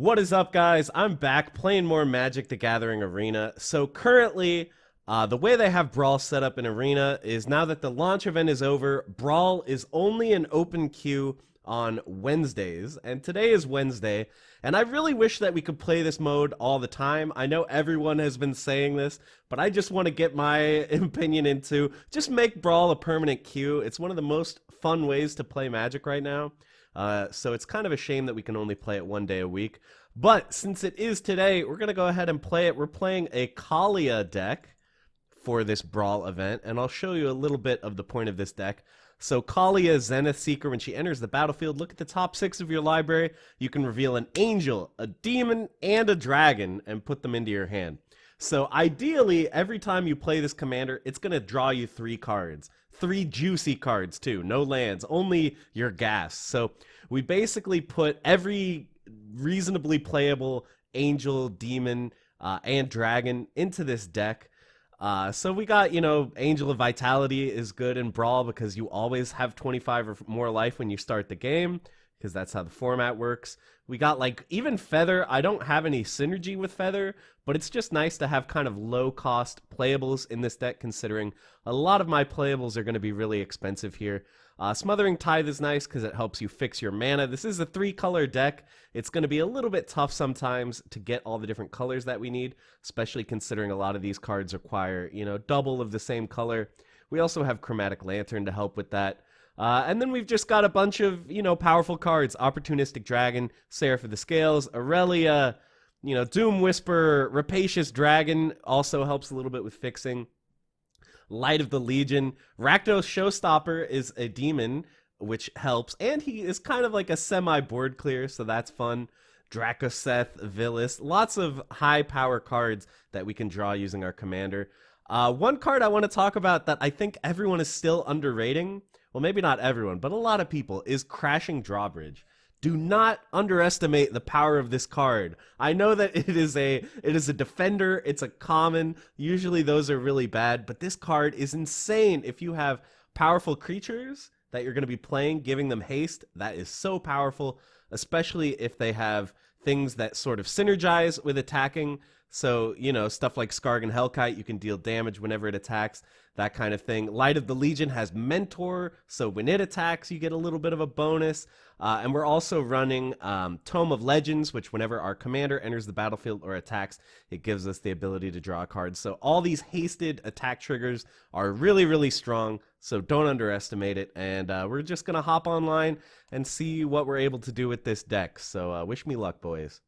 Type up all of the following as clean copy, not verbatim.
What is up, guys? I'm back playing more Magic the Gathering Arena. So currently, the way they have Brawl set up in Arena is now that the launch event is over, Brawl is only an open queue on Wednesdays, and today is Wednesday, and I really wish that we could play this mode all the time. I know everyone has been saying this, but I just want to get my opinion into just make Brawl a permanent queue. It's one of the most fun ways to play Magic right now. So it's kind of a shame that we can only play it one day a week. But since it is today, we're going to go ahead and play it. We're playing a Kaalia deck for this Brawl event, and I'll show you a little bit of the point of this deck. So Kaalia, Zenith Seeker, when she enters the battlefield, look at the top 6 of your library. You can reveal an angel, a demon, and a dragon, and put them into your hand. So ideally, every time you play this commander, it's going to draw you 3 cards. 3 juicy cards, too. No lands, only your gas. So we basically put every reasonably playable angel, demon, and dragon into this deck. So we got, Angel of Vitality is good in Brawl because you always have 25 or more life when you start the game, because that's how the format works. We got, even Feather. I don't have any synergy with Feather, but it's just nice to have kind of low-cost playables in this deck, considering a lot of my playables are going to be really expensive here. Smothering Tithe is nice because it helps you fix your mana. This is a 3-color deck. It's going to be a little bit tough sometimes to get all the different colors that we need, especially considering a lot of these cards require, double of the same color. We also have Chromatic Lantern to help with that. And then we've just got a bunch of, powerful cards. Opportunistic Dragon, Seraph of the Scales, Aurelia, Doom Whisperer, Rapacious Dragon also helps a little bit with fixing. Light of the Legion. Rakdos Showstopper is a demon, which helps. And he is kind of like a semi-board clear, so that's fun. Dracoseth, Vilis. Lots of high-power cards that we can draw using our commander. One card I want to talk about that I think everyone is still underrating, well, maybe not everyone, but a lot of people, is Crashing Drawbridge. Do not underestimate the power of this card. I know that it is a defender, it's a common. Usually those are really bad, but this card is insane. If you have powerful creatures that you're going to be playing, giving them haste, that is so powerful, especially if they have things that sort of synergize with attacking. So, stuff like Skargan Hellkite, you can deal damage whenever it attacks, that kind of thing. Light of the Legion has Mentor, so when it attacks, you get a little bit of a bonus. And we're also running Tome of Legends, which whenever our commander enters the battlefield or attacks, it gives us the ability to draw cards. So all these hasted attack triggers are really, really strong, so don't underestimate it. And we're just going to hop online and see what we're able to do with this deck. So wish me luck, boys.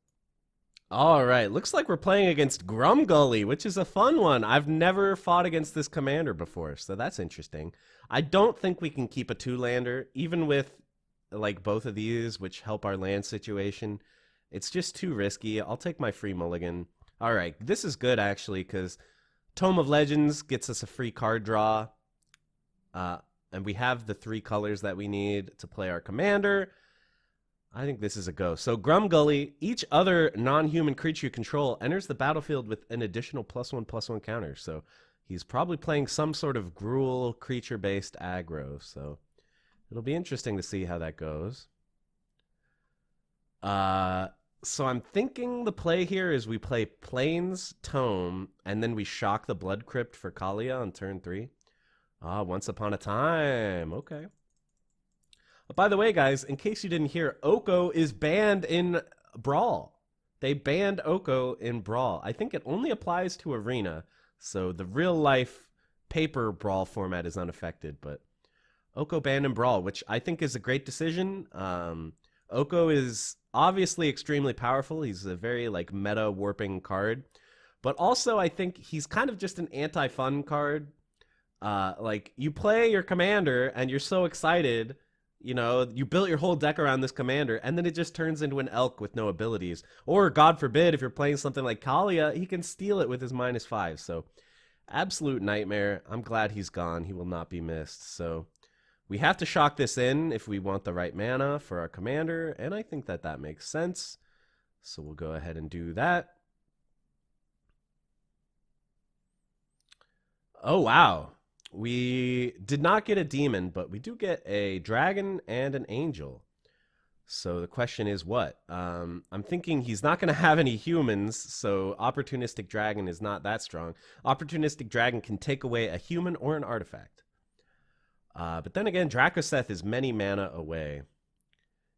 All right, looks like we're playing against Grumgully, which is a fun one. I've never fought against this commander before, so that's interesting. I don't think we can keep a 2-lander, even with both of these, which help our land situation. It's just too risky. I'll take my free mulligan. All right, this is good, actually, because Tome of Legends gets us a free card draw, and we have the 3 colors that we need to play our commander. I think this is a go. So Grumgully, each other non-human creature you control enters the battlefield with an additional +1/+1 counter. So he's probably playing some sort of Gruul creature-based aggro. So it'll be interesting to see how that goes. So I'm thinking the play here is we play Plains, Tome, and then we shock the Blood Crypt for Kaalia on turn 3. Once upon a time. Okay. By the way, guys, in case you didn't hear, Oko is banned in Brawl. They banned Oko in Brawl. I think it only applies to Arena, so the real-life paper Brawl format is unaffected, but Oko banned in Brawl, which I think is a great decision. Oko is obviously extremely powerful. He's a very, meta-warping card, but also I think he's kind of just an anti-fun card. You play your commander, and you're so excited. You built your whole deck around this commander, and then it just turns into an elk with no abilities. Or, God forbid, if you're playing something like Kaalia, he can steal it with his -5. So, absolute nightmare. I'm glad he's gone. He will not be missed. So, we have to shock this in if we want the right mana for our commander, and I think that makes sense. So, we'll go ahead and do that. Oh, wow. We did not get a demon, but we do get a dragon and an angel. So the question is what? I'm thinking he's not going to have any humans, so Opportunistic Dragon is not that strong. Opportunistic Dragon can take away a human or an artifact. But then again, Dracoseth is many mana away.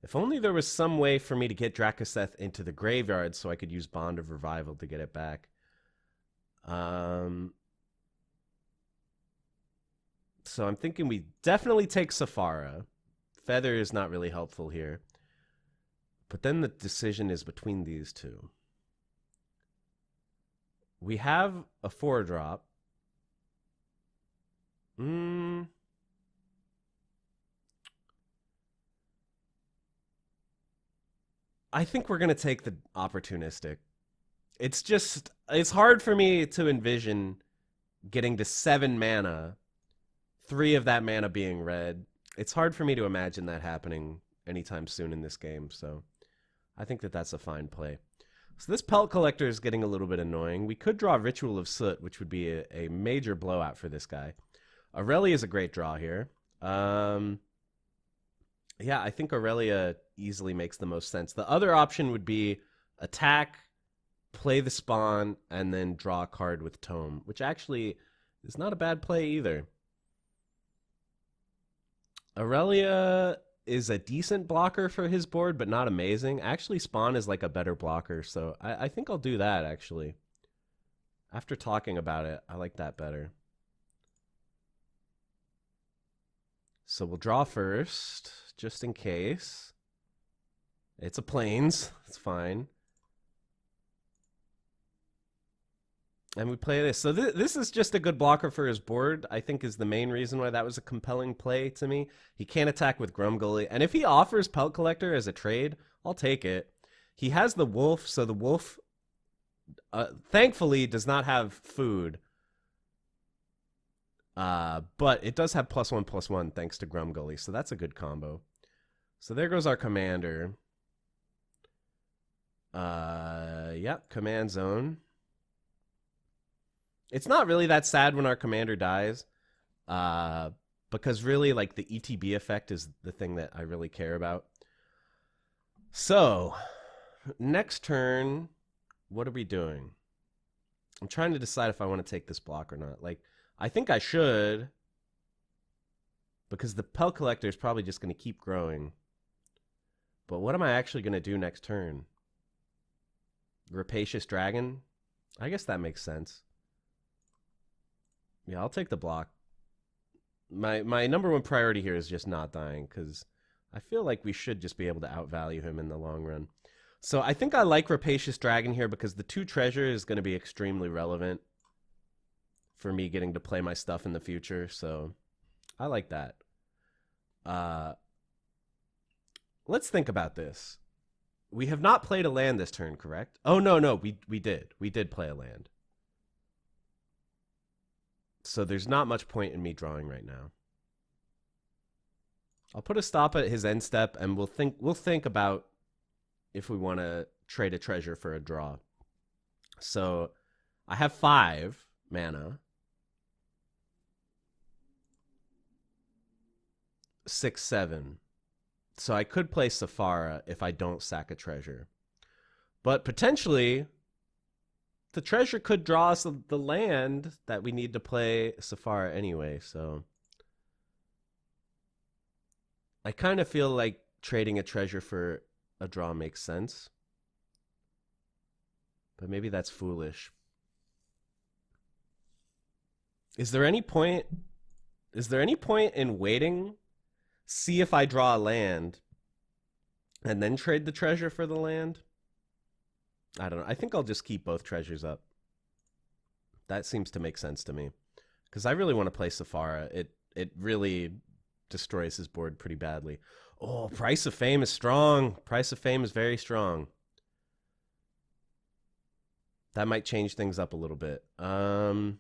If only there was some way for me to get Dracoseth into the graveyard so I could use Bond of Revival to get it back. So I'm thinking we definitely take Safara. Feather is not really helpful here. But then the decision is between these two. We have a 4-drop. I think we're going to take the Opportunistic. It's hard for me to envision getting to 7 mana, 3 of that mana being red. It's hard for me to imagine that happening anytime soon in this game, so I think that that's a fine play. So this Pelt Collector is getting a little bit annoying. We could draw Ritual of Soot, which would be a major blowout for this guy. Aurelia is a great draw here. Yeah, I think Aurelia easily makes the most sense. The other option would be attack, play the spawn, and then draw a card with Tome, which actually is not a bad play either. Aurelia is a decent blocker for his board, but not amazing. Actually, Spawn is like a better blocker, so I think I'll do that, actually. After talking about it, I like that better. So we'll draw first, just in case. It's a Plains. It's fine. And we play this. So this is just a good blocker for his board, I think is the main reason why that was a compelling play to me. He can't attack with Grumgully. And if he offers Pelt Collector as a trade, I'll take it. He has the Wolf, so the Wolf, thankfully, does not have food. But it does have +1/+1 thanks to Grumgully, so that's a good combo. So there goes our commander. Yep, command zone. It's not really that sad when our commander dies, because really, like, the ETB effect is the thing that I really care about. So, next turn, what are we doing? I'm trying to decide if I want to take this block or not. Like, I think I should, because the Pelt Collector is probably just going to keep growing. But what am I actually going to do next turn? Rapacious Dragon? I guess that makes sense. Yeah, I'll take the block. My number one priority here is just not dying, because I feel like we should just be able to outvalue him in the long run. So I think I like Rapacious Dragon here because the 2 treasure is going to be extremely relevant for me getting to play my stuff in the future, so I like that. Let's think about this. We have not played a land this turn, correct? Oh, no, we did. We did play a land. So there's not much point in me drawing right now. I'll put a stop at his end step, and we'll think about if we want to trade a treasure for a draw. So I have 5 mana. 6, 7. So I could play Safara if I don't sack a treasure. But potentially, the treasure could draw us the land that we need to play Safara anyway, so I kind of feel like trading a treasure for a draw makes sense. But maybe that's foolish. Is there any point in waiting, see if I draw a land, and then trade the treasure for the land? I don't know. I think I'll just keep both treasures up. That seems to make sense to me. Because I really want to play Safara. It really destroys his board pretty badly. Oh, Price of Fame is strong. Price of Fame is very strong. That might change things up a little bit. I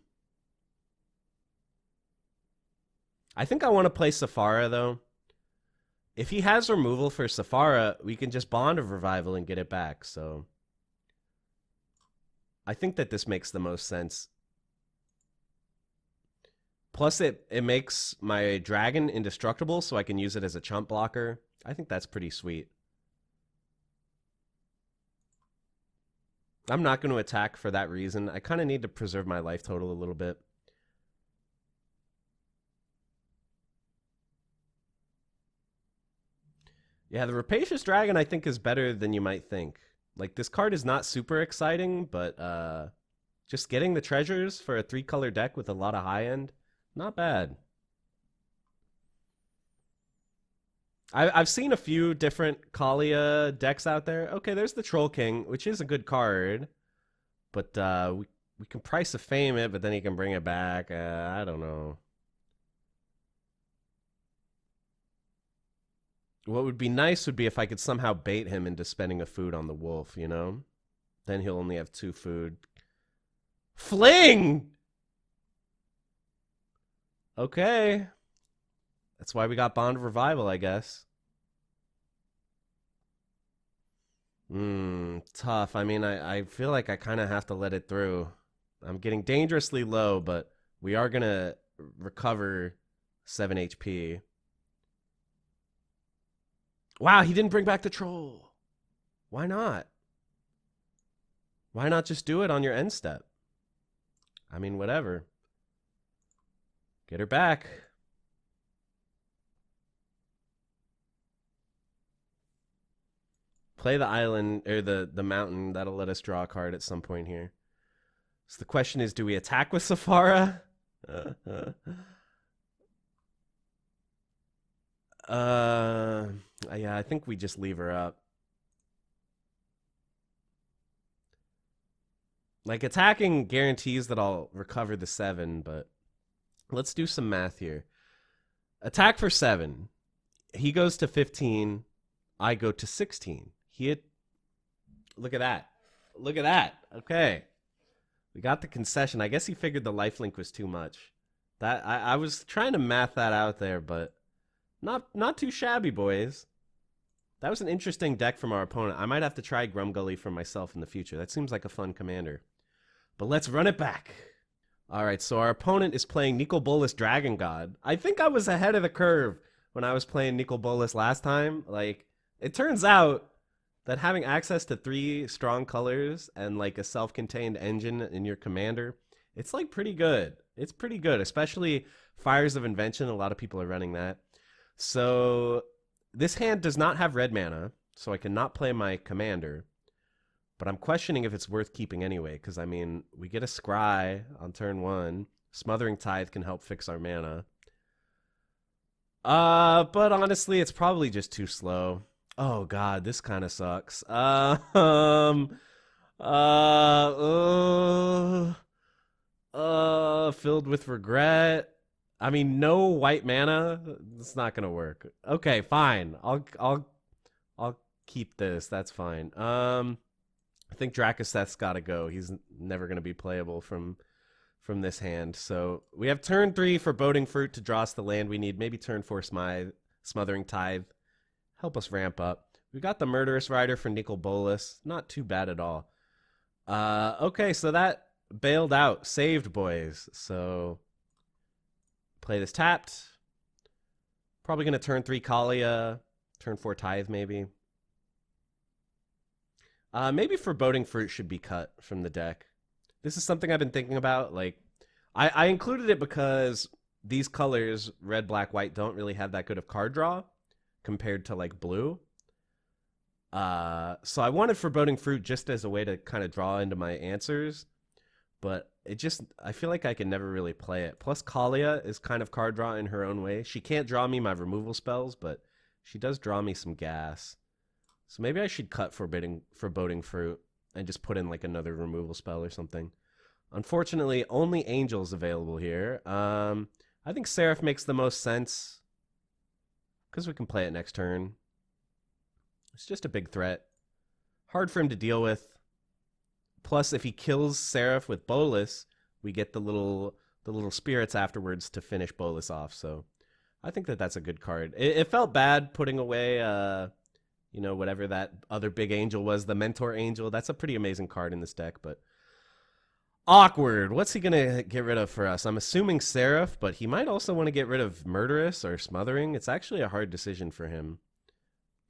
think I want to play Safara, though. If he has removal for Safara, we can just Bond of Revival and get it back, so I think that this makes the most sense. Plus, it makes my dragon indestructible, so I can use it as a chump blocker. I think that's pretty sweet. I'm not going to attack for that reason. I kind of need to preserve my life total a little bit. Yeah, the Rapacious Dragon I think is better than you might think. Like, this card is not super exciting, but just getting the treasures for a 3-color deck with a lot of high end, not bad. I've seen a few different Kaalia decks out there. Okay, there's the Troll King, which is a good card, but we can Price of Fame it, but then he can bring it back. I don't know. What would be nice would be if I could somehow bait him into spending a food on the wolf, you know? Then he'll only have 2 food. Fling! Okay. That's why we got Bond of Revival, I guess. Tough. I mean, I feel like I kind of have to let it through. I'm getting dangerously low, but we are going to recover 7 HP. Wow, he didn't bring back the troll. Why not? Why not just do it on your end step? I mean, whatever. Get her back. Play the island, or the mountain. That'll let us draw a card at some point here. So the question is, do we attack with Safara? Yeah, I think we just leave her up. Like, attacking guarantees that I'll recover the 7, but let's do some math here. Attack for 7. He goes to 15. I go to 16. He hit. Look at that. Look at that. Okay. We got the concession. I guess he figured the lifelink was too much. That I was trying to math that out there, but not too shabby, boys. That was an interesting deck from our opponent. I might have to try Grumgully for myself in the future. That seems like a fun commander. But let's run it back. All right, so our opponent is playing Nicol Bolas Dragon God. I think I was ahead of the curve when I was playing Nicol Bolas last time. Like, it turns out that having access to 3 strong colors and like a self-contained engine in your commander, it's like pretty good. It's pretty good, especially Fires of Invention. A lot of people are running that. So this hand does not have red mana, so I cannot play my commander. But I'm questioning if it's worth keeping anyway, because, I mean, we get a Scry on turn 1. Smothering Tithe can help fix our mana. But honestly, it's probably just too slow. Oh, God, this kind of sucks. Filled with regret. I mean, no white mana. It's not gonna work. Okay, fine. I'll keep this. That's fine. I think Drakoseth's got to go. He's never going to be playable from this hand. So we have turn 3 for Boding Fruit to draw us the land we need. Maybe turn 4 Smothering Tithe. Help us ramp up. We got the Murderous Rider for Nicol Bolas. Not too bad at all. Okay, so that bailed out. Saved, boys. So play this tapped. Probably going to turn 3 Kaalia. Turn 4 Tithe, maybe. Maybe Foreboding Fruit should be cut from the deck. This is something I've been thinking about. Like, I included it because these colors, red, black, white, don't really have that good of card draw compared to, like, blue. So I wanted Foreboding Fruit just as a way to kind of draw into my answers. But I feel like I can never really play it. Plus, Kaalia is kind of card draw in her own way. She can't draw me my removal spells, but she does draw me some gas. So maybe I should cut Foreboding Fruit and just put in like another removal spell or something. Unfortunately, only Angel's available here. I think Seraph makes the most sense because we can play it next turn. It's just a big threat. Hard for him to deal with. Plus, if he kills Seraph with Bolas, we get the little spirits afterwards to finish Bolas off. So I think that's a good card. It felt bad putting away you know, whatever that other big angel was, the Mentor Angel. That's a pretty amazing card in this deck, but awkward. What's he going to get rid of for us? I'm assuming Seraph, but he might also want to get rid of Murderous or Smothering. It's actually a hard decision for him.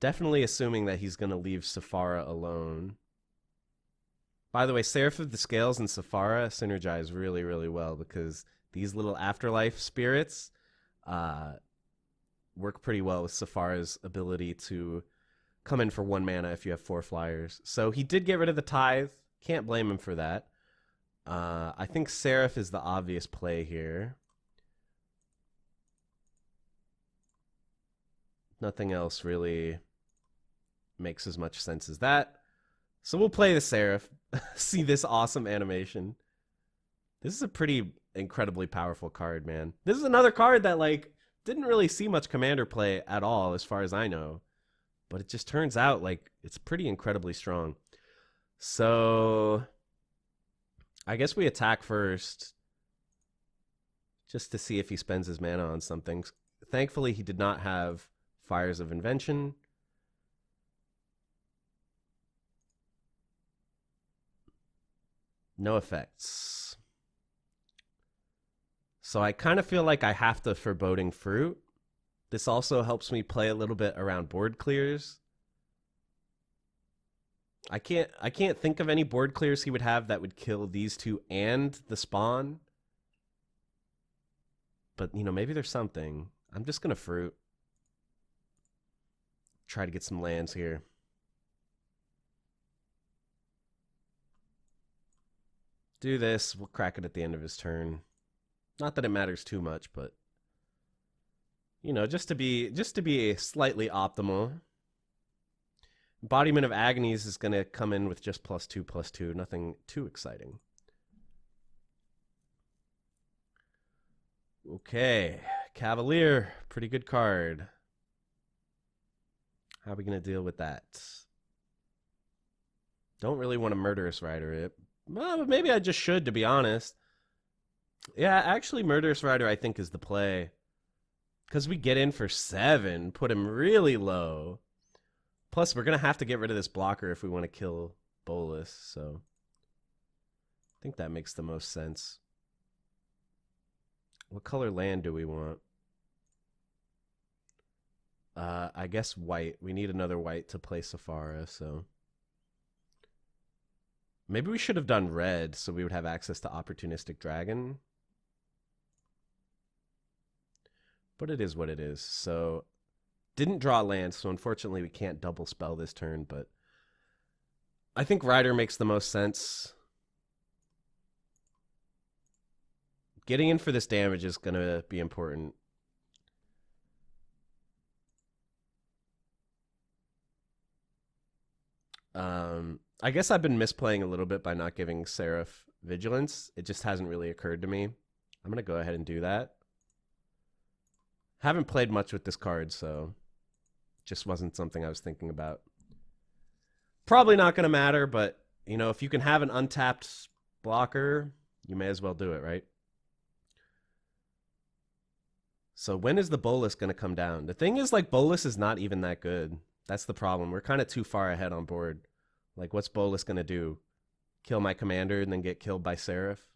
Definitely assuming that he's going to leave Safara alone. By the way, Seraph of the Scales and Sephara synergize really, really well because these little afterlife spirits work pretty well with Sephara's ability to come in for 1 mana if you have 4 flyers. So he did get rid of the Tithe. Can't blame him for that. I think Seraph is the obvious play here. Nothing else really makes as much sense as that. So we'll play the Seraph. See this awesome animation. This is a pretty incredibly powerful card, man. This is another card that, like, didn't really see much Commander play at all, as far as I know. But it just turns out, like, it's pretty incredibly strong. So I guess we attack first, just to see if he spends his mana on something. Thankfully, he did not have Fires of Invention. No effects. So I kind of feel like I have to Foreboding Fruit. This also helps me play a little bit around board clears. I can't think of any board clears he would have that would kill these two and the spawn. But, you know, maybe there's something. I'm just going to Fruit. Try to get some lands here. Do this. We'll crack it at the end of his turn. Not that it matters too much, but, you know, just to be slightly optimal. Embodiment of Agonies is going to come in with just +2/+2. Nothing too exciting. Okay. Cavalier. Pretty good card. How are we going to deal with that? Don't really want to Murderous Rider it. Well, but maybe I just should, to be honest. Yeah, actually, Murderous Rider, I think, is the play. Because we get in for 7, put him really low. Plus, we're going to have to get rid of this blocker if we want to kill Bolas, so I think that makes the most sense. What color land do we want? I guess white. We need another white to play Sephara, so maybe we should have done red so we would have access to Opportunistic Dragon. But it is what it is. So didn't draw land, so unfortunately we can't double spell this turn, but I think Rider makes the most sense. Getting in for this damage is going to be important. I guess I've been misplaying a little bit by not giving Seraph Vigilance. It just hasn't really occurred to me. I'm going to go ahead and do that. Haven't played much with this card, so just wasn't something I was thinking about. Probably not going to matter, but, you know, if you can have an untapped blocker, you may as well do it, right? So when is the Bolas going to come down? The thing is, like, Bolas is not even that good. That's the problem. We're kind of too far ahead on board. Like, what's Bolas going to do? Kill my commander and then get killed by Seraph?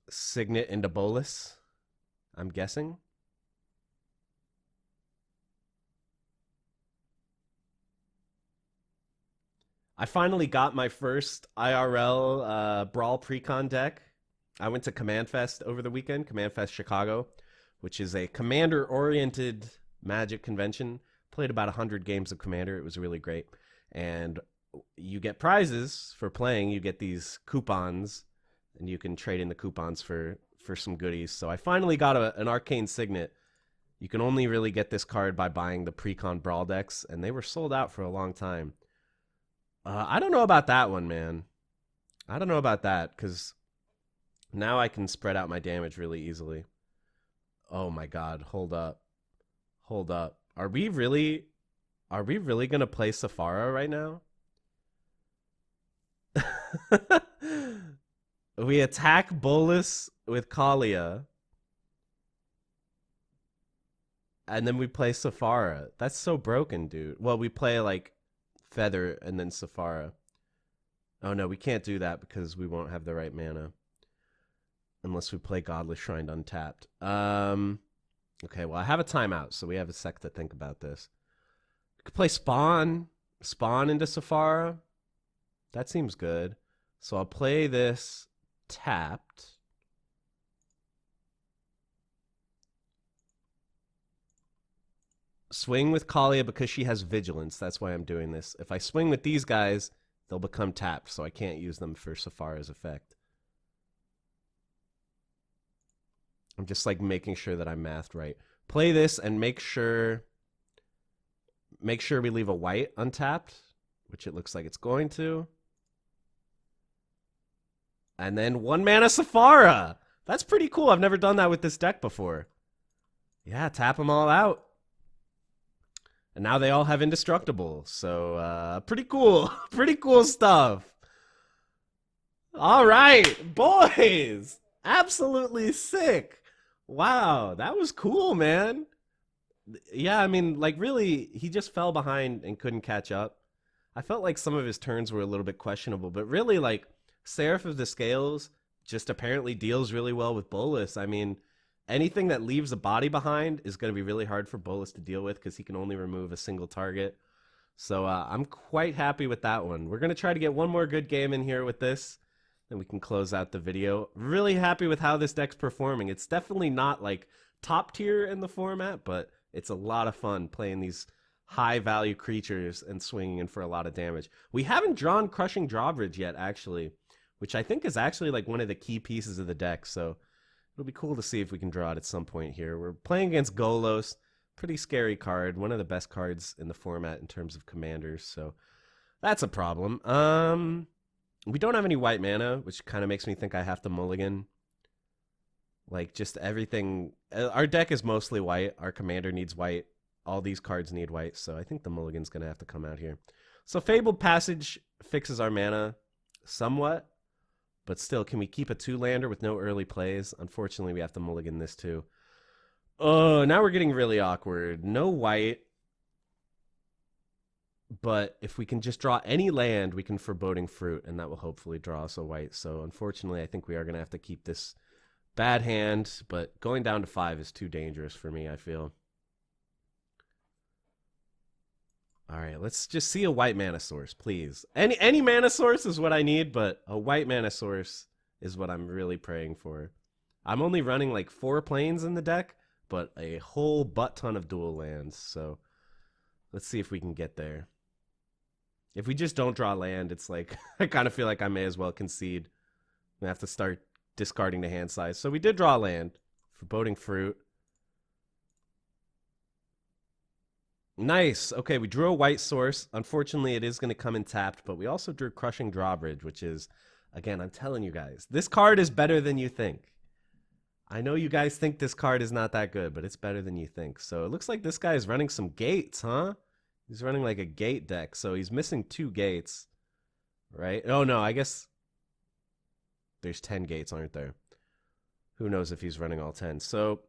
Signet into Bolas, I'm guessing. I finally got my first IRL Brawl Precon deck. I went to Command Fest over the weekend, Command Fest Chicago, which is a commander-oriented Magic convention. Played about 100 games of Commander. It was really great. And you get prizes for playing. You get these coupons, and you can trade in the coupons for some goodies. So I finally got an Arcane Signet. You can only really get this card by buying the Precon Brawl decks, and they were sold out for a long time. I don't know about that one, man. I don't know about that, because now I can spread out my damage really easily. Oh my god, hold up. Hold up. Are we really going to play Sephara right now? We attack Bolas with Kaalia. And then we play Sephara. That's so broken, dude. Well, we play like Feather and then Sephara. Oh no, we can't do that because we won't have the right mana. Unless we play Godless Shrine untapped. Okay, well, I have a timeout, so we have a sec to think about this. We could play Spawn. Spawn into Safara. That seems good. So I'll play this tapped. Swing with Kaalia because she has vigilance. That's why I'm doing this. If I swing with these guys, they'll become tapped, so I can't use them for Safara's effect. I'm just like making sure that I'm mathed right. Play this and make sure we leave a white untapped, which it looks like it's going to. And then 1 mana Safara. That's pretty cool. I've never done that with this deck before. Yeah, tap them all out. And now they all have indestructible. So pretty cool. Pretty cool stuff. All right, boys. Absolutely sick. Wow, that was cool, man. Yeah, I mean, like, really, he just fell behind and couldn't catch up. I felt like some of his turns were a little bit questionable, but really, like, Seraph of the Scales just apparently deals really well with Bolas. I mean, anything that leaves a body behind is going to be really hard for Bolas to deal with because he can only remove a single target. So I'm quite happy with that one. We're going to try to get one more good game in here with this, then we can close out the video. Really happy with how this deck's performing. It's definitely not, like, top tier in the format, but it's a lot of fun playing these high-value creatures and swinging in for a lot of damage. We haven't drawn Crushing Drawbridge yet, actually, which I think is actually like one of the key pieces of the deck, so it'll be cool to see if we can draw it at some point here. We're playing against Golos. Pretty scary card. One of the best cards in the format in terms of commanders, so that's a problem. We don't have any white mana, which kind of makes me think I have to mulligan. Like, just everything. Our deck is mostly white. Our commander needs white. All these cards need white, so I think the mulligan's going to have to come out here. So Fabled Passage fixes our mana somewhat, but still, can we keep a 2-lander with no early plays? Unfortunately, we have to mulligan this too. Oh, now we're getting really awkward. No white, but if we can just draw any land, we can Foreboding Fruit, and that will hopefully draw us a white. So unfortunately, I think we are going to have to keep this bad hand, but going down to 5 is too dangerous for me, I feel. All right, let's just see a white mana source, please. Any mana source is what I need, but a white mana source is what I'm really praying for. I'm only running like 4 planes in the deck, but a whole butt ton of dual lands, so let's see if we can get there. If we just don't draw land, it's like I kind of feel like I may as well concede. I have to start discarding the hand size. So we did draw land. Foreboding Fruit. Nice. Okay, we drew a white source. Unfortunately, it is going to come in tapped, but we also drew Crushing Drawbridge, which is, again, I'm telling you guys, this card is better than you think. I know you guys think this card is not that good, but it's better than you think. So it looks like this guy is running some gates, huh? He's running like a gate deck, so he's missing 2 gates, right? Oh, no, I guess there's 10 gates, aren't there? Who knows if he's running all 10. So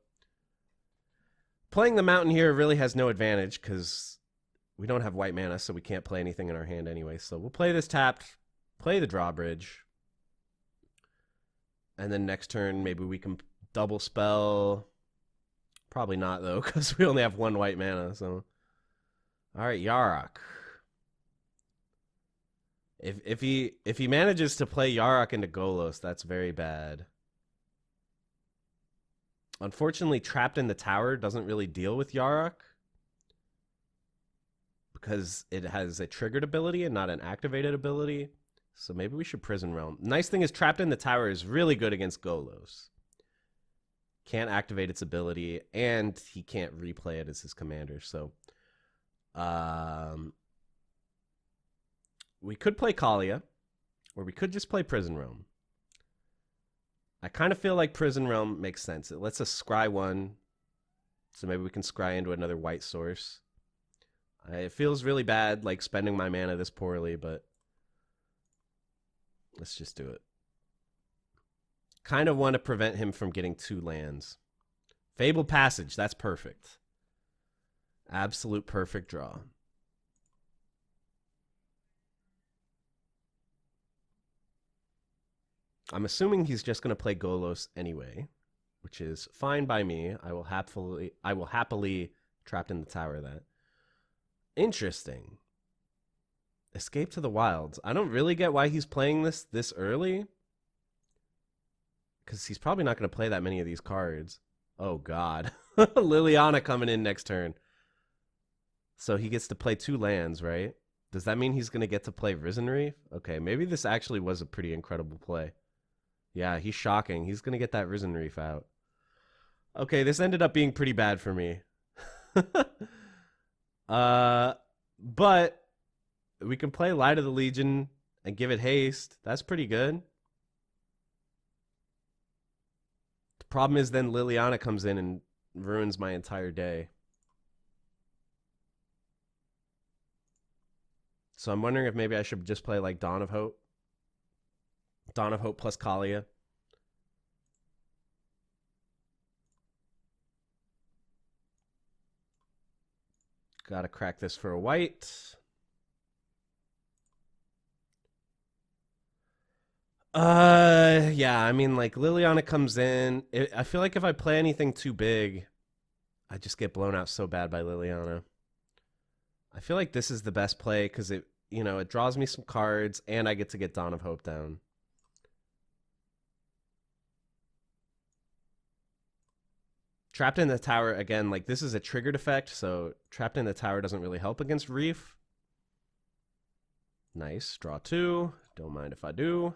playing the mountain here really has no advantage because we don't have white mana, so we can't play anything in our hand anyway. So we'll play this tapped, play the drawbridge, and then next turn maybe we can double spell. Probably not, though, because we only have 1 white mana. So, all right, Yarok. If he manages to play Yarok into Golos, that's very bad. Unfortunately, Trapped in the Tower doesn't really deal with Yarok because it has a triggered ability and not an activated ability. So maybe we should Prison Realm. Nice thing is Trapped in the Tower is really good against Golos. Can't activate its ability, and he can't replay it as his commander. So we could play Kaalia, or we could just play Prison Realm. I kind of feel like Prison Realm makes sense. It lets us scry 1, so maybe we can scry into another white source. It feels really bad, like spending my mana this poorly, but let's just do it. Kind of want to prevent him from getting 2 lands. Fabled Passage, that's perfect. Absolute perfect draw. I'm assuming he's just going to play Golos anyway, which is fine by me. I will happily Trapped in the Tower that. Interesting. Escape to the Wilds. I don't really get why he's playing this early. Because he's probably not going to play that many of these cards. Oh, God. Liliana coming in next turn. So he gets to play 2 lands, right? Does that mean he's going to get to play Risen Reef? Okay, maybe this actually was a pretty incredible play. Yeah, he's shocking. He's going to get that Risen Reef out. Okay, this ended up being pretty bad for me. But we can play Light of the Legion and give it haste. That's pretty good. The problem is then Liliana comes in and ruins my entire day. So I'm wondering if maybe I should just play like Dawn of Hope. Dawn of Hope plus Kaalia. Gotta crack this for a white. Yeah, I mean, like, Liliana comes in. I feel like if I play anything too big, I just get blown out so bad by Liliana. I feel like this is the best play because it draws me some cards and I get to get Dawn of Hope down. Trapped in the Tower, again, like, this is a triggered effect, so Trapped in the Tower doesn't really help against Reef. Nice. Draw 2. Don't mind if I do.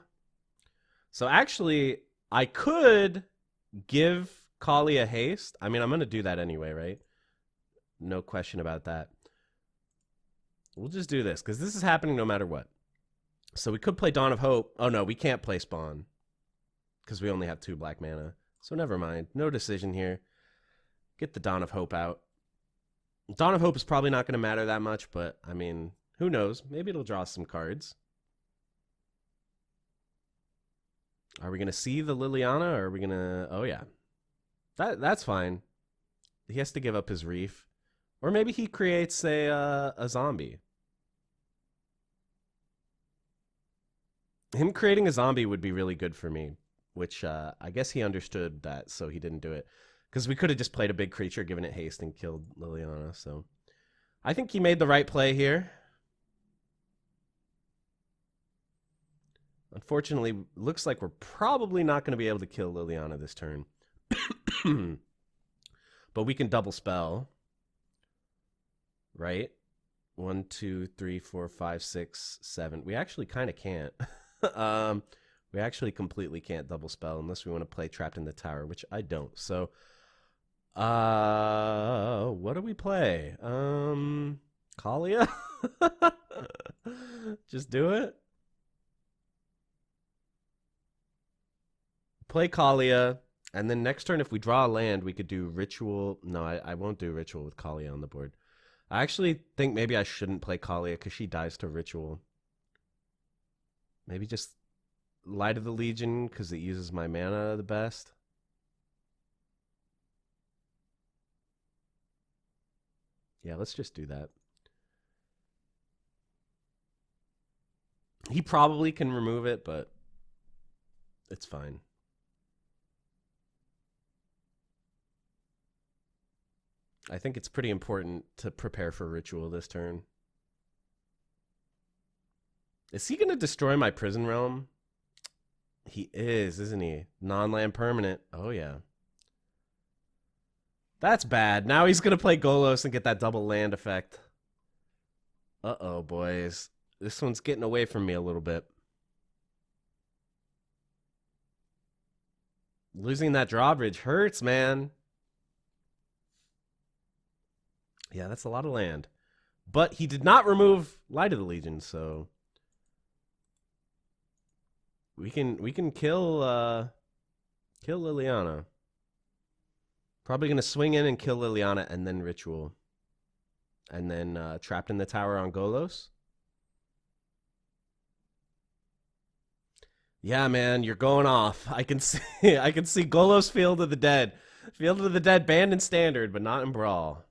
So actually, I could give Kaalia haste. I mean, I'm going to do that anyway, right? No question about that. We'll just do this, because this is happening no matter what. So we could play Dawn of Hope. Oh, no, we can't play Spawn, because we only have 2 black mana. So never mind. No decision here. Get the Dawn of Hope out. Dawn of Hope is probably not going to matter that much, but, I mean, who knows? Maybe it'll draw some cards. Are we going to see the Liliana, or are we going to... Oh, yeah. That's fine. He has to give up his Reef. Or maybe he creates a zombie. Him creating a zombie would be really good for me, which I guess he understood that, so he didn't do it. Because we could have just played a big creature, given it haste, and killed Liliana. So I think he made the right play here. Unfortunately, looks like we're probably not going to be able to kill Liliana this turn. But we can double spell. Right? 1, 2, 3, 4, 5, 6, 7. We actually kind of can't. We actually completely can't double spell unless we want to play Trapped in the Tower, which I don't. So, what do we play? Kaalia? Just do it. Play Kaalia, and then next turn, if we draw a land, we could do Ritual. No, I won't do Ritual with Kaalia on the board. I actually think maybe I shouldn't play Kaalia because she dies to Ritual. Maybe just Light of the Legion because it uses my mana the best. Yeah, let's just do that. He probably can remove it, but it's fine. I think it's pretty important to prepare for Ritual this turn. Is he going to destroy my Prison Realm? He is, isn't he? Non-land permanent. Oh, yeah. That's bad. Now he's going to play Golos and get that double land effect. Uh-oh, boys. This one's getting away from me a little bit. Losing that drawbridge hurts, man. Yeah, that's a lot of land. But he did not remove Light of the Legion, so we can kill kill Liliana. Probably gonna swing in and kill Liliana and then Ritual. And then Trapped in the Tower on Golos. Yeah, man, you're going off. I can see Golos Field of the Dead. Field of the Dead banned in Standard, but not in Brawl.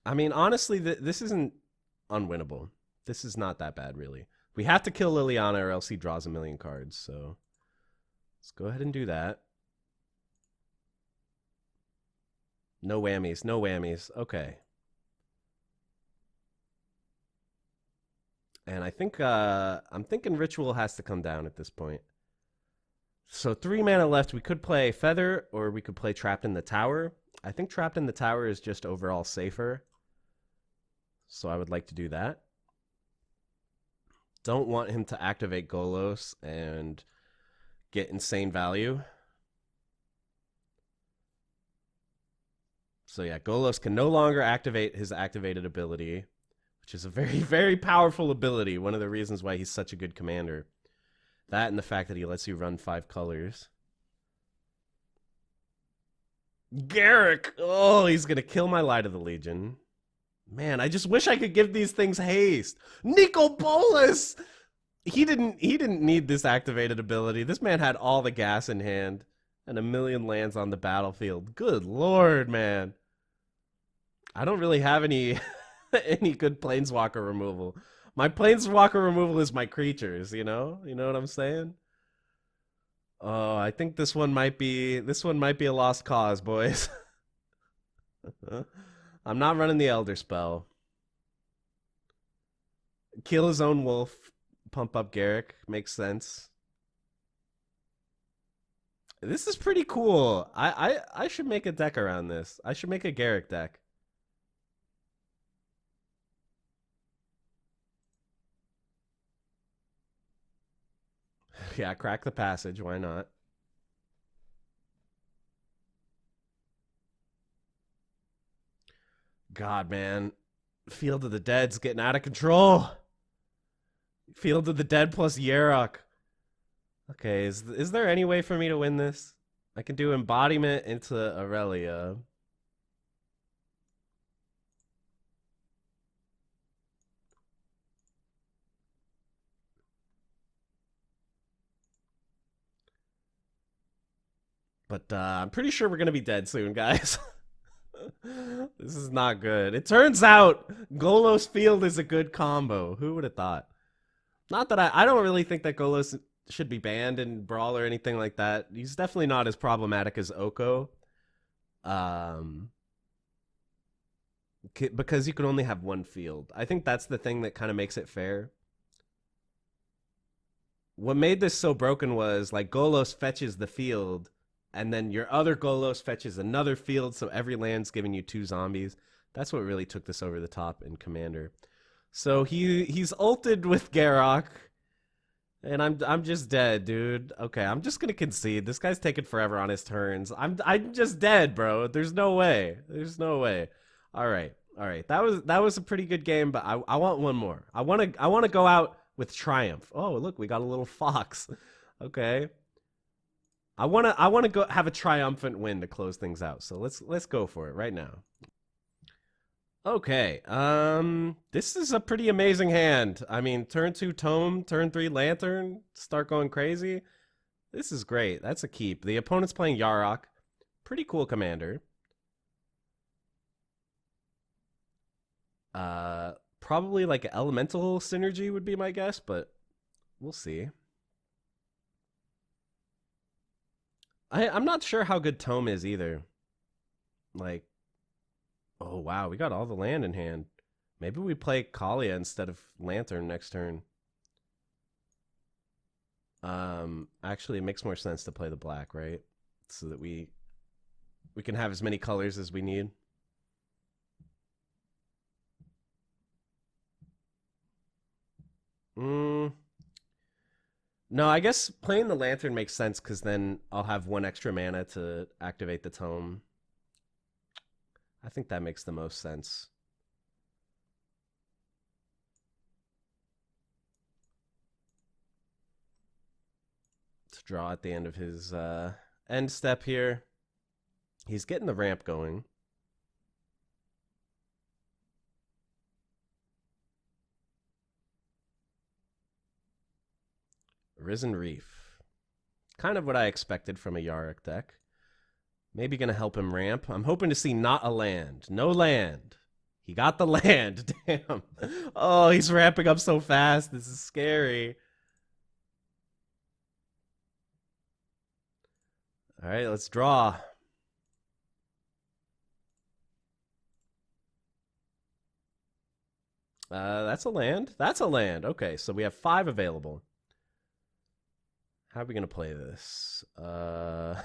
I mean, honestly, this isn't unwinnable. This is not that bad, really. We have to kill Liliana or else he draws a million cards, so Let's go ahead and do that. No whammies, no whammies. Okay. And I think I'm thinking Ritual has to come down at this point. So 3 mana left. We could play Feather or we could play Trapped in the Tower. I think Trapped in the Tower is just overall safer. So I would like to do that. Don't want him to activate Golos and get insane value. So yeah, Golos can no longer activate his activated ability, which is a very, very powerful ability. One of the reasons why he's such a good commander. That and the fact that he lets you run 5 colors. Garrick! Oh, he's going to kill my Light of the Legion. Man, I just wish I could give these things haste. Nicol Bolas! He didn't need this activated ability. This man had all the gas in hand and 1,000,000 lands on the battlefield. Good lord, man. I don't really have any any good planeswalker removal. My planeswalker removal is my creatures, you know? You know what I'm saying? Oh, I think this one might be a lost cause, boys. I'm not running the Elder Spell. Kill his own wolf, pump up Garrick, makes sense. This is pretty cool. I should make a deck around this. I should make a Garrick deck. Yeah, crack the passage, why not? God, man. Field of the Dead's getting out of control. Field of the Dead plus Yarok. Okay, is there any way for me to win this? I can do Embodiment into Aurelia. But I'm pretty sure we're going to be dead soon, guys. This is not good. It turns out Golos Field is a good combo. Who would have thought? Not that I don't really think that Golos should be banned in Brawl or anything like that. He's definitely not as problematic as Oko. Because you can only have one field. I think that's the thing that kind of makes it fair. What made this so broken was like Golos fetches the field, and then your other Golos fetches another field, so every land's giving you 2 zombies. That's what really took this over the top in Commander. So he's ulted with Garrock, and I'm just dead, dude. Okay, I'm just gonna concede. This guy's taking forever on his turns. I'm just dead, bro. There's no way. There's no way. All right. That was a pretty good game, but I want one more. I wanna go out with triumph. Oh, look, we got a little fox. Okay. I wanna go have a triumphant win to close things out. So let's go for it right now. Okay. This is a pretty amazing hand. I mean, turn 2 Tome, turn 3 Lantern, start going crazy. This is great. That's a keep. The opponent's playing Yarok. Pretty cool commander. Probably like elemental synergy would be my guess, but we'll see. I'm not sure how good Tome is either. Like, oh wow, we got all the land in hand. Maybe we play Kaalia instead of Lantern next turn. Actually, it makes more sense to play the black, right? So that we can have as many colors as we need. No, I guess playing the Lantern makes sense because then I'll have 1 extra mana to activate the Tome. I think that makes the most sense. To draw at the end of his end step here. He's getting the ramp going. Risen Reef. Kind of what I expected from a Yarok deck. Maybe going to help him ramp. I'm hoping to see not a land. No land. He got the land. Damn. Oh, he's ramping up so fast. This is scary. All right, let's draw. That's a land. That's a land. Okay, so we have 5 available. How are we going to play this? Not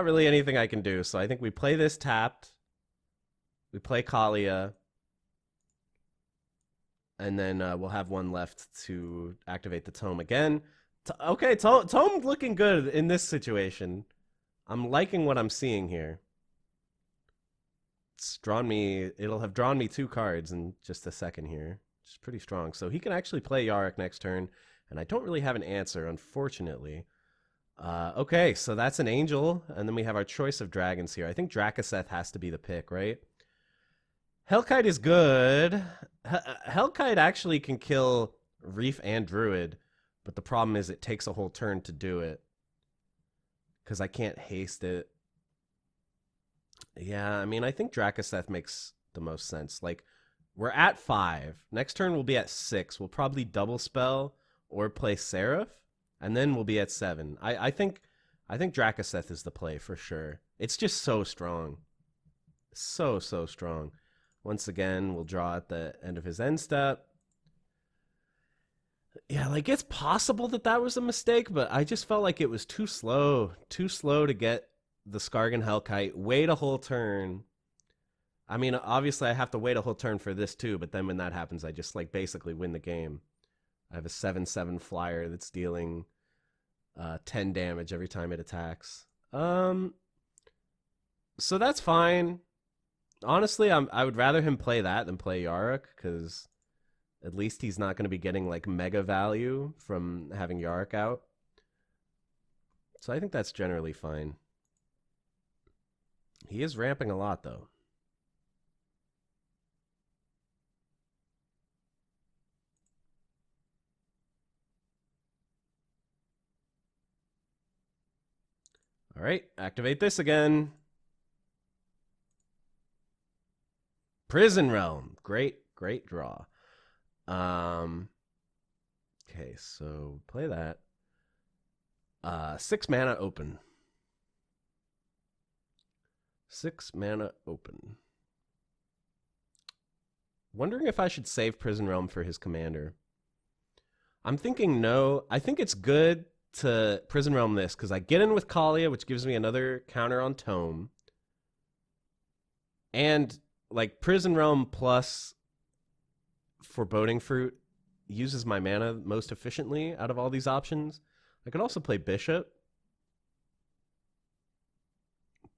really anything I can do. So I think we play this tapped. We play Kaalia. And then we'll have 1 left to activate the tome again. Okay, tome's looking good in this situation. I'm liking what I'm seeing here. It's drawn me. It'll have drawn me 2 cards in just a second here. Which is pretty strong. So he can actually play Yarok next turn. And I don't really have an answer, unfortunately. Okay, so that's an angel, and then we have our choice of dragons here. I think Drakaseth has to be the pick, right? Hellkite is good. Hellkite actually can kill Reef and Druid, but the problem is it takes a whole turn to do it. Because I can't haste it. Yeah, I mean, I think Drakaseth makes the most sense. Like, we're at 5. Next turn we'll be at 6. We'll probably double spell or play Seraph, and then we'll be at 7. I think Drakaseth is the play for sure. It's just so strong. So strong. Once again, we'll draw at the end of his end step. Yeah, like, it's possible that was a mistake, but I just felt like it was too slow. Too slow to get the Skargan Hellkite. Wait a whole turn. I mean, obviously I have to wait a whole turn for this too, but then when that happens, I just, like, basically win the game. I have a 7/7 flyer that's dealing 10 damage every time it attacks. So that's fine. Honestly, I would rather him play that than play Yarok, because at least he's not going to be getting like mega value from having Yarok out. So I think that's generally fine. He is ramping a lot, though. All right, activate this again. Prison Realm. Great draw. Okay, so play that. 6 mana open. 6 mana open. Wondering if I should save Prison Realm for his commander. I'm thinking no. I think it's good to Prison Realm this, because I get in with Kaalia, which gives me another counter on Tome. And, like, Prison Realm plus Foreboding Fruit uses my mana most efficiently out of all these options. I could also play Bishop.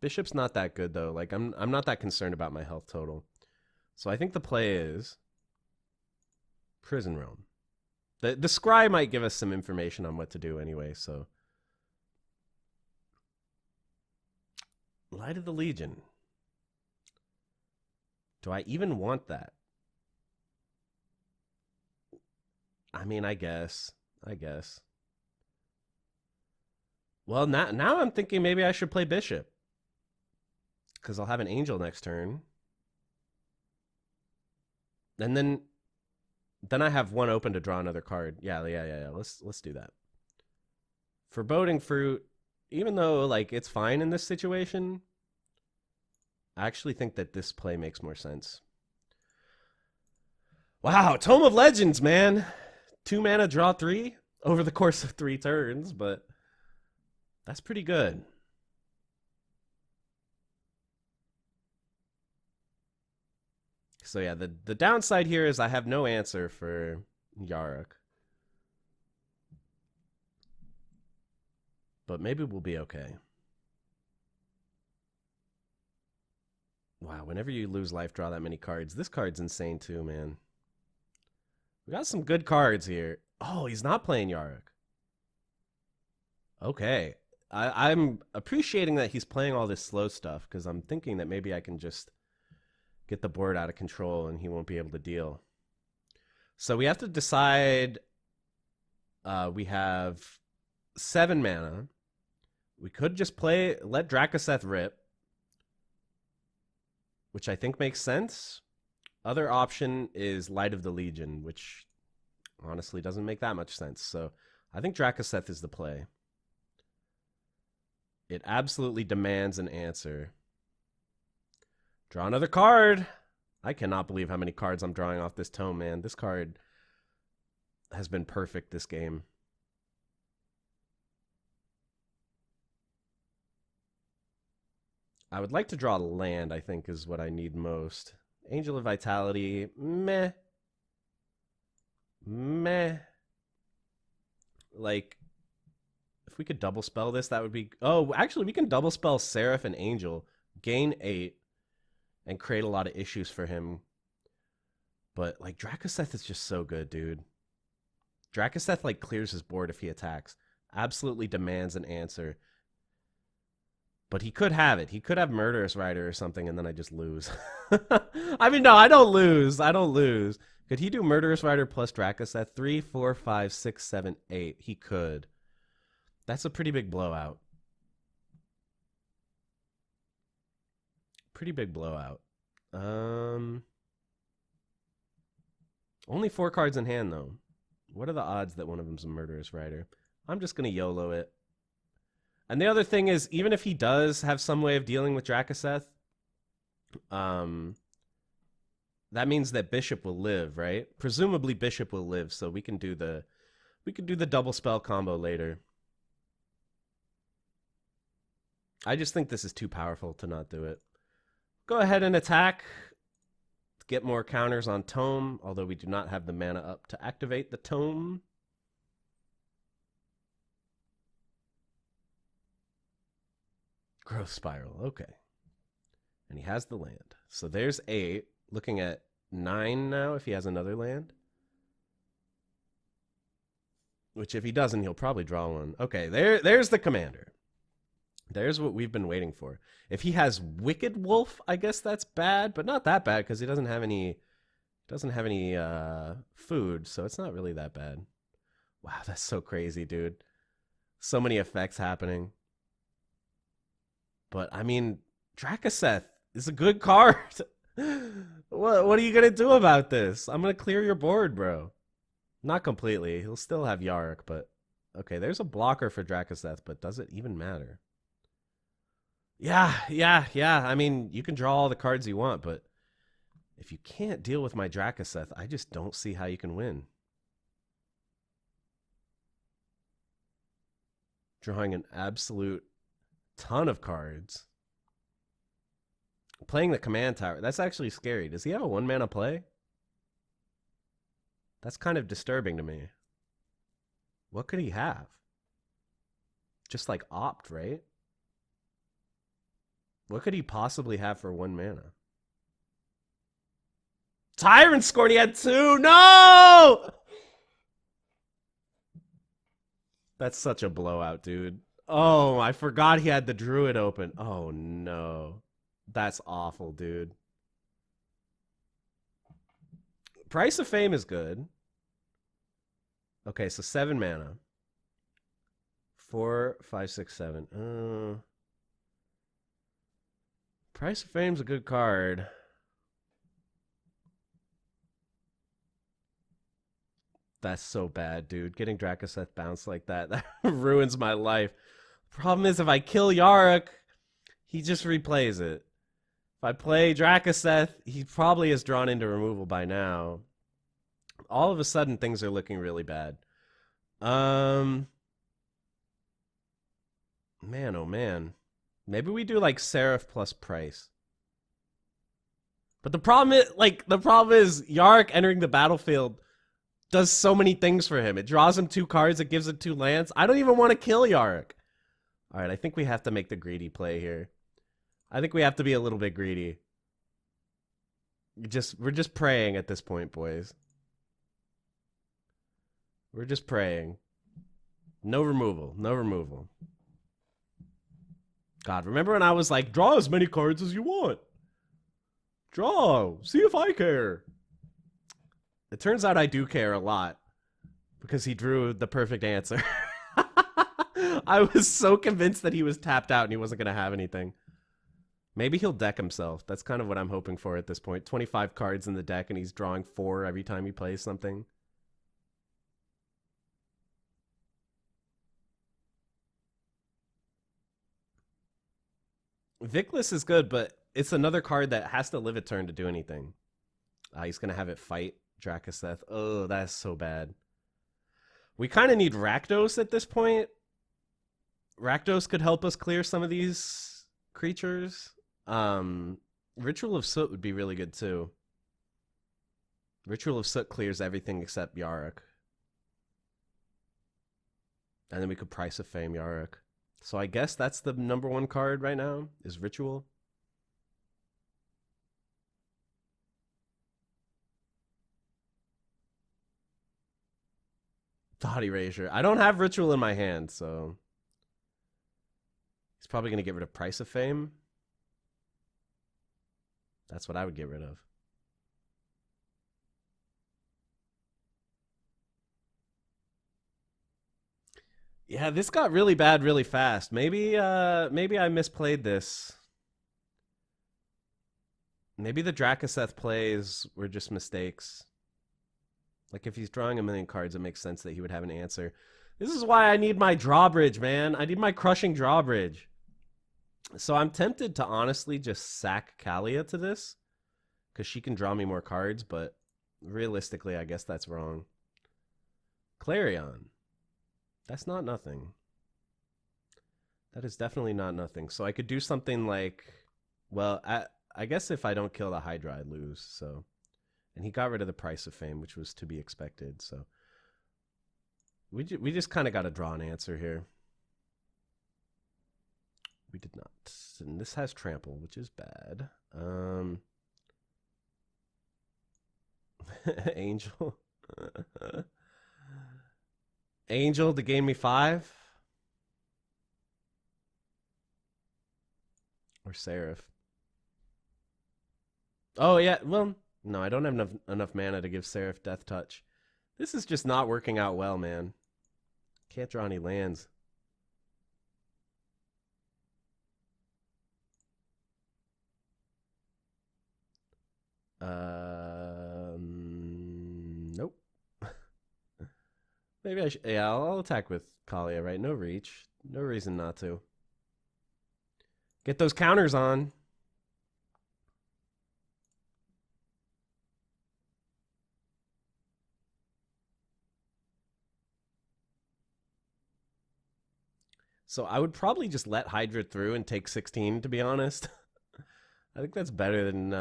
Bishop's not that good, though. Like, I'm not that concerned about my health total. So I think the play is Prison Realm. The scry might give us some information on what to do anyway, so. Light of the Legion. Do I even want that? I mean, I guess. Well, now I'm thinking maybe I should play Bishop, because I'll have an Angel next turn. And then I have 1 open to draw another card. Yeah. Let's do that. Foreboding Fruit, even though, like, it's fine in this situation, I actually think that this play makes more sense. Wow, Tome of Legends, man. 2 mana, draw 3 over the course of 3 turns, but that's pretty good. So yeah, the downside here is I have no answer for Yarok. But maybe we'll be okay. Wow, whenever you lose life, draw that many cards. This card's insane too, man. We got some good cards here. Oh, he's not playing Yarok. Okay. I'm appreciating that he's playing all this slow stuff, because I'm thinking that maybe I can just get the board out of control and he won't be able to deal. So we have to decide. We have 7 mana. We could just let Drakaseth rip, which I think makes sense. Other option is Light of the Legion, which honestly doesn't make that much sense. So I think Drakaseth is the play. It absolutely demands an answer. Draw another card. I cannot believe how many cards I'm drawing off this tome, man. This card has been perfect this game. I would like to draw land, I think, is what I need most. Angel of Vitality, meh. Meh. Like, if we could double spell this, that would be... Oh, actually, we can double spell Seraph and Angel, gain 8, and create a lot of issues for him. But, like, Drakoseth is just so good, dude. Drakoseth, like, clears his board if he attacks. Absolutely demands an answer. But he could have it. He could have Murderous Rider or something, and then I just lose. I mean, no, I don't lose. I don't lose. Could he do Murderous Rider plus Drakoseth? 3, 4, 5, 6, 7, 8. He could. That's a pretty big blowout. Pretty big blowout. Only 4 cards in hand, though. What are the odds that one of them's a Murderous Rider? I'm just going to YOLO it. And the other thing is, even if he does have some way of dealing with Drakoseth, that means that Bishop will live, right? Presumably Bishop will live, so we can do the double spell combo later. I just think this is too powerful to not do it. Go ahead and attack. Get more counters on Tome, although we do not have the mana up to activate the Tome. Growth Spiral, okay. And he has the land. So there's 8. Looking at 9 now if he has another land. Which if he doesn't, he'll probably draw one. Okay, there's the commander. There's what we've been waiting for. If he has Wicked Wolf, I guess that's bad, but not that bad because he doesn't have any food, so it's not really that bad. Wow, that's so crazy, dude. So many effects happening. But I mean, Drakoseth is a good card. What are you gonna do about this? I'm gonna clear your board, bro. Not completely. He'll still have Yarok, but okay, there's a blocker for Drakoseth, but does it even matter? Yeah. I mean, you can draw all the cards you want, but if you can't deal with my Drakoseth, I just don't see how you can win. Drawing an absolute ton of cards. Playing the command tower. That's actually scary. Does he have a 1-mana play? That's kind of disturbing to me. What could he have? Just like opt, right? What could he possibly have for 1 mana? Tyrant scored. He had 2. No! That's such a blowout, dude. Oh, I forgot he had the Druid open. Oh, no. That's awful, dude. Price of Fame is good. Okay, so 7 mana. 4, 5, 6, 7. Price of Fame's a good card. That's so bad, dude. Getting Drakoseth bounced like that ruins my life. Problem is, if I kill Yarok, he just replays it. If I play Drakoseth, he probably is drawn into removal by now. All of a sudden, things are looking really bad. Man, oh man. Maybe we do like Seraph plus Price. But the problem is, Yarok entering the battlefield does so many things for him. It draws him 2 cards, it gives him 2 lands. I don't even want to kill Yarok. All right, I think we have to make the greedy play here. I think we have to be a little bit greedy. We're just praying at this point, boys. We're just praying. No removal. No removal. God, remember when I was like, draw as many cards as you want. Draw. See if I care. It turns out I do care a lot. Because he drew the perfect answer. I was so convinced that he was tapped out and he wasn't going to have anything. Maybe he'll deck himself. That's kind of what I'm hoping for at this point. 25 cards in the deck and he's drawing 4 every time he plays something. Vickless is good, but it's another card that has to live a turn to do anything. He's going to have it fight Drakoseth. Oh, that's so bad. We kind of need Rakdos at this point. Rakdos could help us clear some of these creatures. Ritual of Soot would be really good too. Ritual of Soot clears everything except Yarok. And then we could Price of Fame Yarok. So I guess that's the #1 card right now, is Ritual. Thought Erasure. I don't have Ritual in my hand, so he's probably going to get rid of Price of Fame. That's what I would get rid of. Yeah, this got really bad really fast. Maybe I misplayed this. Maybe the Drakoseth plays were just mistakes. Like, if he's drawing a million cards, it makes sense that he would have an answer. This is why I need my drawbridge, man. I need my crushing drawbridge. So I'm tempted to honestly just sack Kaalia to this, because she can draw me more cards, but realistically, I guess that's wrong. Clarion. That's not nothing. That is definitely not nothing. So I could do something like, well, I guess if I don't kill the Hydra, I lose. So, and he got rid of the Price of Fame, which was to be expected. So we just kind of got to draw an answer here. We did not. And this has Trample, which is bad. Angel. Angel to gain me 5? Or Seraph? Oh, yeah. Well, no, I don't have enough mana to give Seraph Death Touch. This is just not working out well, man. Can't draw any lands. Nope. Maybe I should. Yeah, I'll attack with Kaalia, right? No reach. No reason not to. Get those counters on. So I would probably just let Hydra through and take 16, to be honest. I think that's better than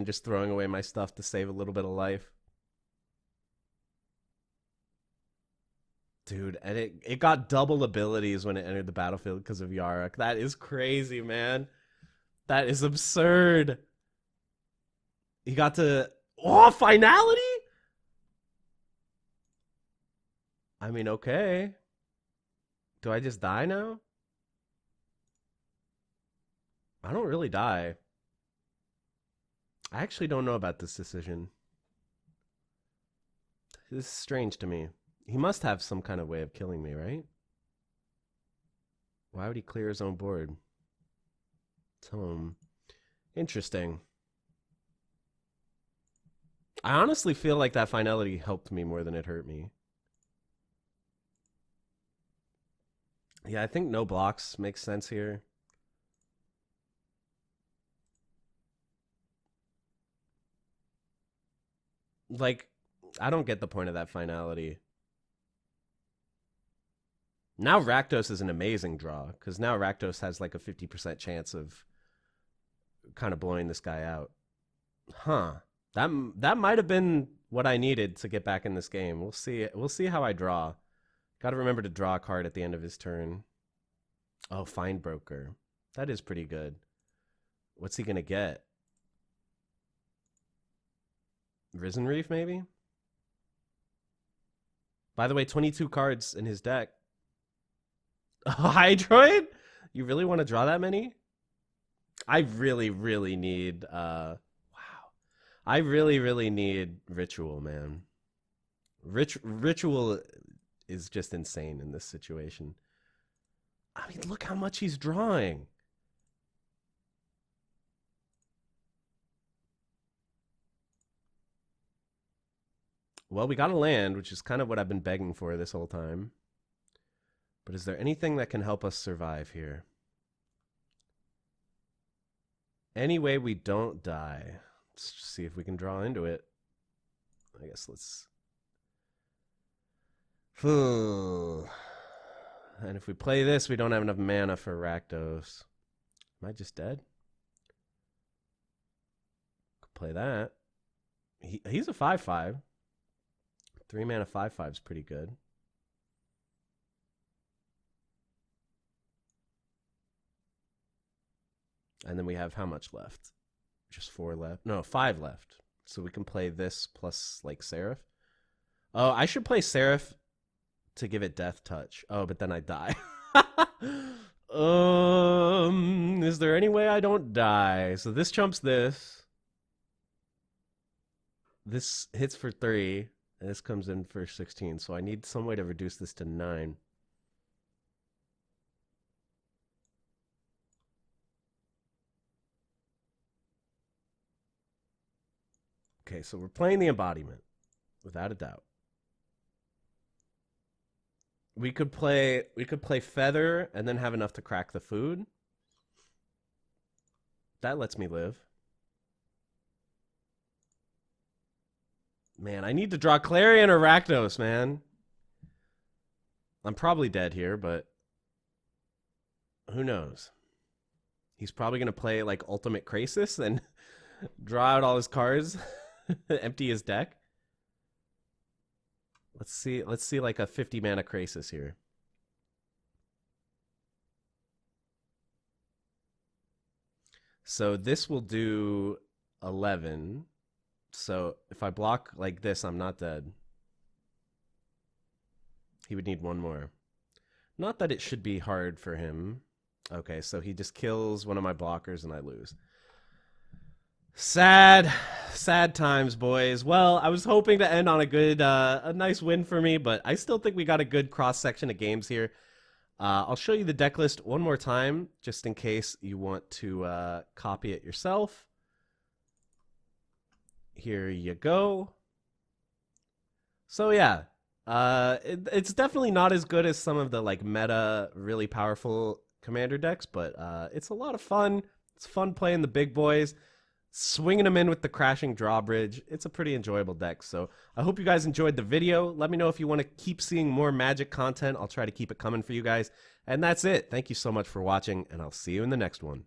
just throwing away my stuff to save a little bit of life. Dude, and it got double abilities when it entered the battlefield because of Yarok. That is crazy, man. That is absurd. He got to... Oh, finality? I mean, okay. Do I just die now? I don't really die. I actually don't know about this decision. This is strange to me. He must have some kind of way of killing me, right? Why would he clear his own board? Interesting. I honestly feel like that finality helped me more than it hurt me. Yeah, I think no blocks makes sense here. Like, I don't get the point of that finality. Now Rakdos is an amazing draw, because now Rakdos has like a 50% chance of kind of blowing this guy out. Huh. That might have been what I needed to get back in this game. We'll see. We'll see how I draw. Got to remember to draw a card at the end of his turn. Oh, Find Broker. That is pretty good. What's he going to get? Risen Reef, maybe? By the way, 22 cards in his deck. Hydroid? You really want to draw that many? I really, really need... wow. I really, really need Ritual, man. Ritual is just insane in this situation. I mean, look how much he's drawing. Well, we got a land, which is kind of what I've been begging for this whole time. But is there anything that can help us survive here? Any way we don't die. Let's see if we can draw into it. I guess let's... And if we play this, we don't have enough mana for Rakdos. Am I just dead? Could play that. He's a 5/5. 3 mana 5/5 is pretty good. And then we have how much left? Just 4 left. No, 5 left. So we can play this plus like Seraph. Oh, I should play Seraph to give it Death Touch. Oh, but then I die. Is there any way I don't die? So this trumps this. This hits for 3. And this comes in for 16. So I need some way to reduce this to 9. Okay, so we're playing the embodiment, without a doubt. We could play Feather and then have enough to crack the food. That lets me live. Man, I need to draw Clarion or Rakdos, man. I'm probably dead here, but who knows? He's probably going to play like Ultimate Krasis and draw out all his cards. Empty his deck. Let's see like a 50 mana Krasis here. So this will do 11. So if I block like this, I'm not dead. He would need one more. Not that it should be hard for him. Okay, so he just kills one of my blockers and I lose. Sad times, boys. Well, I was hoping to end on a good, a nice win for me, but I still think we got a good cross-section of games here. I'll show you the deck list one more time, just in case you want to copy it yourself. Here you go. So yeah, it's definitely not as good as some of the like meta, really powerful commander decks, but it's a lot of fun. It's fun playing the big boys. Swinging them in with the crashing drawbridge. It's a pretty enjoyable deck. So I hope you guys enjoyed the video. Let me know if you want to keep seeing more Magic content. I'll try to keep it coming for you guys. And that's it. Thank you so much for watching, and I'll see you in the next one.